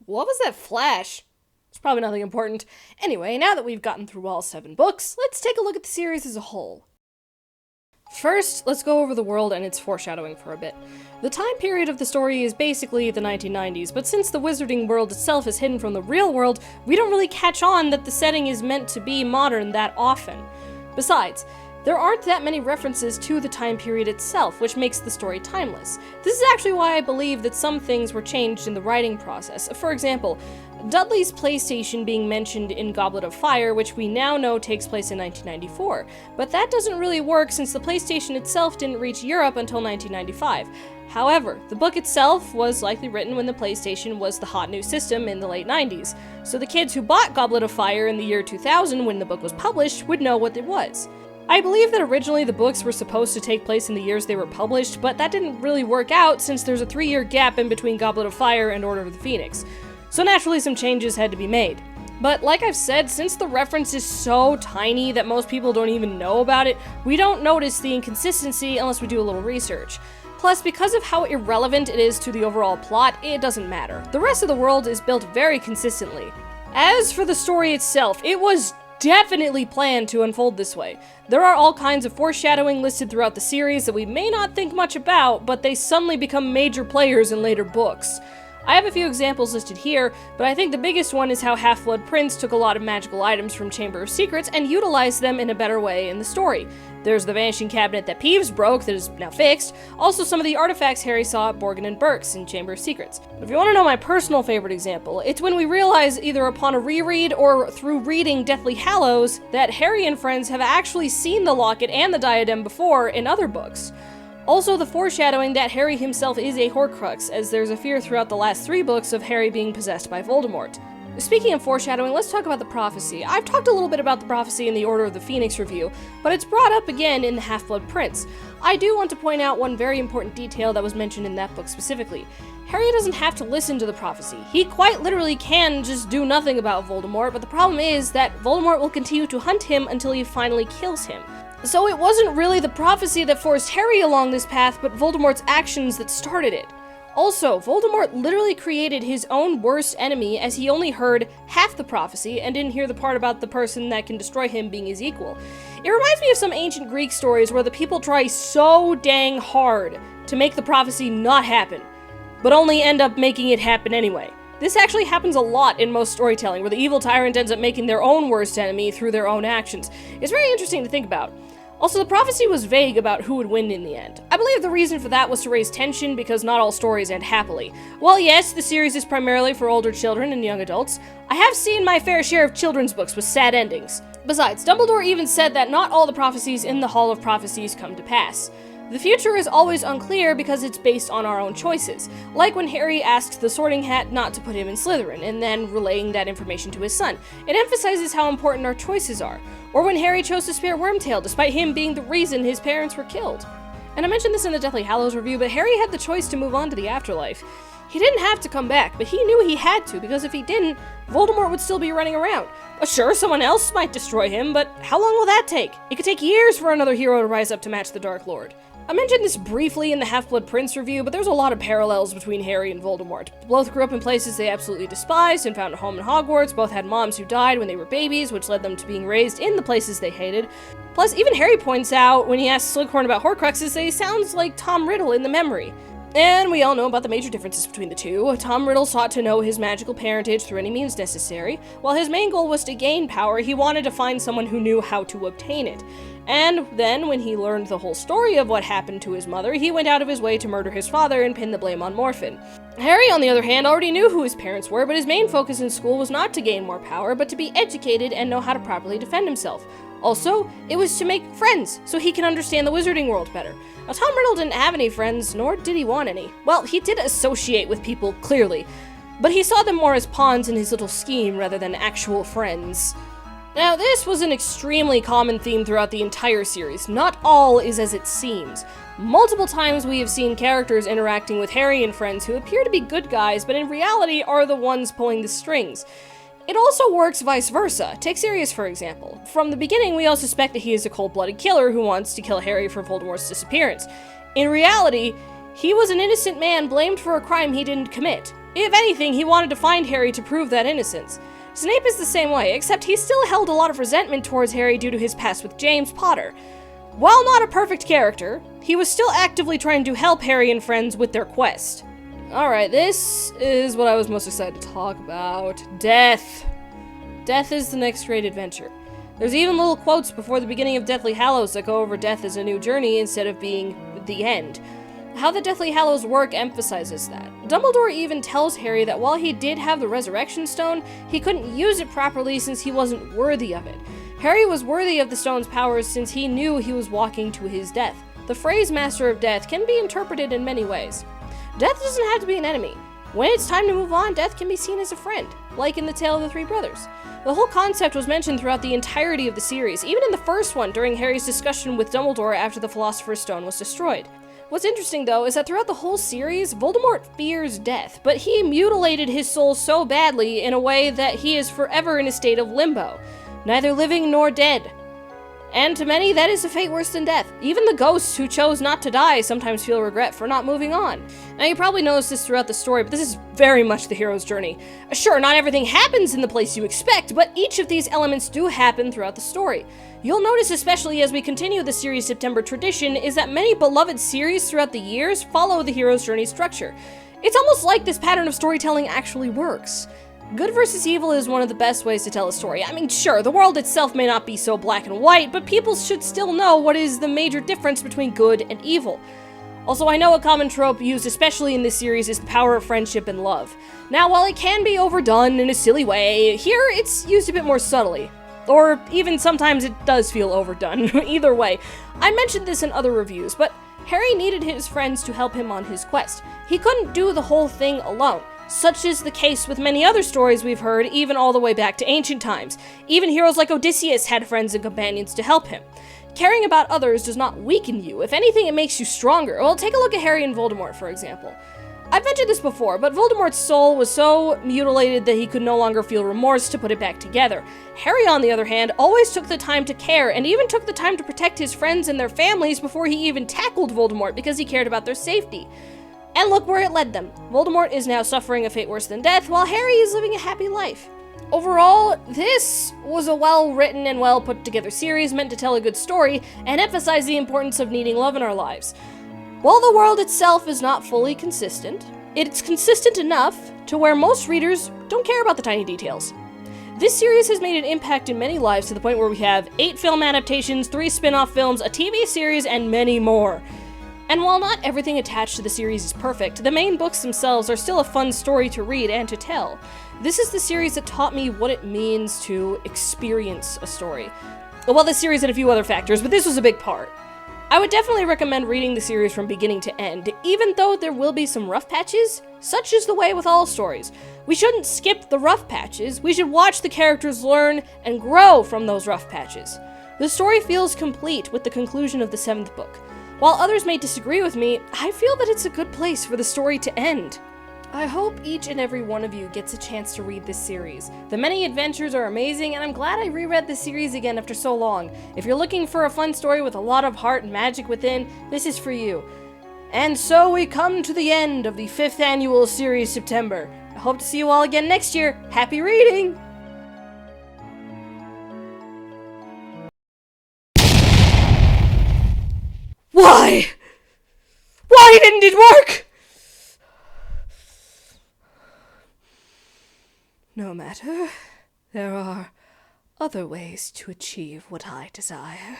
What was that flash? It's probably nothing important. Anyway, now that we've gotten through all 7 books, let's take a look at the series as a whole. First, let's go over the world and its foreshadowing for a bit. The time period of the story is basically the 1990s, but since the wizarding world itself is hidden from the real world, we don't really catch on that the setting is meant to be modern that often. Besides, there aren't that many references to the time period itself, which makes the story timeless. This is actually why I believe that some things were changed in the writing process. For example, Dudley's PlayStation being mentioned in Goblet of Fire, which we now know takes place in 1994. But that doesn't really work since the PlayStation itself didn't reach Europe until 1995. However, the book itself was likely written when the PlayStation was the hot new system in the late 90s, so the kids who bought Goblet of Fire in the year 2000 when the book was published would know what it was. I believe that originally the books were supposed to take place in the years they were published, but that didn't really work out since there's a 3-year gap in between Goblet of Fire and Order of the Phoenix. So naturally some changes had to be made. But like I've said, since the reference is so tiny that most people don't even know about it, we don't notice the inconsistency unless we do a little research. Plus, because of how irrelevant it is to the overall plot, it doesn't matter. The rest of the world is built very consistently. As for the story itself, it was definitely planned to unfold this way. There are all kinds of foreshadowing listed throughout the series that we may not think much about, but they suddenly become major players in later books. I have a few examples listed here, but I think the biggest one is how Half-Blood Prince took a lot of magical items from Chamber of Secrets and utilized them in a better way in the story. There's the vanishing cabinet that Peeves broke that is now fixed, also some of the artifacts Harry saw at Borgin and Burke's in Chamber of Secrets. But if you want to know my personal favorite example, it's when we realize, either upon a reread or through reading Deathly Hallows, that Harry and friends have actually seen the locket and the diadem before in other books. Also, the foreshadowing that Harry himself is a Horcrux, as there's a fear throughout the last 3 books of Harry being possessed by Voldemort. Speaking of foreshadowing, let's talk about the prophecy. I've talked a little bit about the prophecy in the Order of the Phoenix review, but it's brought up again in the Half-Blood Prince. I do want to point out one very important detail that was mentioned in that book specifically. Harry doesn't have to listen to the prophecy. He quite literally can just do nothing about Voldemort, but the problem is that Voldemort will continue to hunt him until he finally kills him. So it wasn't really the prophecy that forced Harry along this path, but Voldemort's actions that started it. Also, Voldemort literally created his own worst enemy as he only heard half the prophecy and didn't hear the part about the person that can destroy him being his equal. It reminds me of some ancient Greek stories where the people try so dang hard to make the prophecy not happen, but only end up making it happen anyway. This actually happens a lot in most storytelling, where the evil tyrant ends up making their own worst enemy through their own actions. It's very interesting to think about. Also, the prophecy was vague about who would win in the end. I believe the reason for that was to raise tension because not all stories end happily. While yes, the series is primarily for older children and young adults, I have seen my fair share of children's books with sad endings. Besides, Dumbledore even said that not all the prophecies in the Hall of Prophecies come to pass. The future is always unclear because it's based on our own choices, like when Harry asked the Sorting Hat not to put him in Slytherin, and then relaying that information to his son. It emphasizes how important our choices are. Or when Harry chose to spare Wormtail, despite him being the reason his parents were killed. And I mentioned this in the Deathly Hallows review, but Harry had the choice to move on to the afterlife. He didn't have to come back, but he knew he had to, because if he didn't, Voldemort would still be running around. Sure, someone else might destroy him, but how long will that take? It could take years for another hero to rise up to match the Dark Lord. I mentioned this briefly in the Half-Blood Prince review, but there's a lot of parallels between Harry and Voldemort. Both grew up in places they absolutely despised and found a home in Hogwarts. Both had moms who died when they were babies, which led them to being raised in the places they hated. Plus, even Harry points out when he asks Slughorn about Horcruxes that he sounds like Tom Riddle in The Memory. And we all know about the major differences between the two. Tom Riddle sought to know his magical parentage through any means necessary. While his main goal was to gain power, he wanted to find someone who knew how to obtain it. And then, when he learned the whole story of what happened to his mother, he went out of his way to murder his father and pin the blame on Morphin. Harry, on the other hand, already knew who his parents were, but his main focus in school was not to gain more power, but to be educated and know how to properly defend himself. Also, it was to make friends, so he can understand the wizarding world better. Now, Tom Riddle didn't have any friends, nor did he want any. Well, he did associate with people, clearly, but he saw them more as pawns in his little scheme rather than actual friends. Now, this was an extremely common theme throughout the entire series. Not all is as it seems. Multiple times we have seen characters interacting with Harry and friends who appear to be good guys, but in reality are the ones pulling the strings. It also works vice versa. Take Sirius, for example. From the beginning, we all suspect that he is a cold-blooded killer who wants to kill Harry for Voldemort's disappearance. In reality, he was an innocent man blamed for a crime he didn't commit. If anything, he wanted to find Harry to prove that innocence. Snape is the same way, except he still held a lot of resentment towards Harry due to his past with James Potter. While not a perfect character, he was still actively trying to help Harry and friends with their quest. Alright, this is what I was most excited to talk about. Death. Death is the next great adventure. There's even little quotes before the beginning of Deathly Hallows that go over death as a new journey instead of being the end. How the Deathly Hallows work emphasizes that. Dumbledore even tells Harry that while he did have the Resurrection Stone, he couldn't use it properly since he wasn't worthy of it. Harry was worthy of the stone's powers since he knew he was walking to his death. The phrase Master of Death can be interpreted in many ways. Death doesn't have to be an enemy. When it's time to move on, death can be seen as a friend, like in the Tale of the Three Brothers. The whole concept was mentioned throughout the entirety of the series, even in the first one during Harry's discussion with Dumbledore after the Philosopher's Stone was destroyed. What's interesting, though, is that throughout the whole series, Voldemort fears death, but he mutilated his soul so badly in a way that he is forever in a state of limbo, neither living nor dead. And to many, that is a fate worse than death. Even the ghosts who chose not to die sometimes feel regret for not moving on. Now, you probably noticed this throughout the story, but this is very much the hero's journey. Sure, not everything happens in the place you expect, but each of these elements do happen throughout the story. You'll notice, especially as we continue the series' September tradition, is that many beloved series throughout the years follow the hero's journey structure. It's almost like this pattern of storytelling actually works. Good versus evil is one of the best ways to tell a story. I mean, sure, the world itself may not be so black and white, but people should still know what is the major difference between good and evil. Also, I know a common trope used especially in this series is the power of friendship and love. Now, while it can be overdone in a silly way, here it's used a bit more subtly. Or even sometimes it does feel overdone. Either way, I mentioned this in other reviews, but Harry needed his friends to help him on his quest. He couldn't do the whole thing alone. Such is the case with many other stories we've heard, even all the way back to ancient times. Even heroes like Odysseus had friends and companions to help him. Caring about others does not weaken you. If anything, it makes you stronger. Well, take a look at Harry and Voldemort, for example. I've mentioned this before, but Voldemort's soul was so mutilated that he could no longer feel remorse to put it back together. Harry, on the other hand, always took the time to care, and even took the time to protect his friends and their families before he even tackled Voldemort because he cared about their safety. And look where it led them. Voldemort is now suffering a fate worse than death, while Harry is living a happy life. Overall, this was a well-written and well-put-together series meant to tell a good story and emphasize the importance of needing love in our lives. While the world itself is not fully consistent, it's consistent enough to where most readers don't care about the tiny details. This series has made an impact in many lives to the point where we have 8 film adaptations, 3 spin-off films, a TV series, and many more. And while not everything attached to the series is perfect, the main books themselves are still a fun story to read and to tell. This is the series that taught me what it means to experience a story. Well, this series had a few other factors, but this was a big part. I would definitely recommend reading the series from beginning to end, even though there will be some rough patches. Such is the way with all stories. We shouldn't skip the rough patches, we should watch the characters learn and grow from those rough patches. The story feels complete with the conclusion of the 7th book. While others may disagree with me, I feel that it's a good place for the story to end. I hope each and every one of you gets a chance to read this series. The many adventures are amazing, and I'm glad I reread the series again after so long. If you're looking for a fun story with a lot of heart and magic within, this is for you. And so we come to the end of the 5th annual series September. I hope to see you all again next year. Happy reading! Why? Why didn't it work? No matter. There are other ways to achieve what I desire.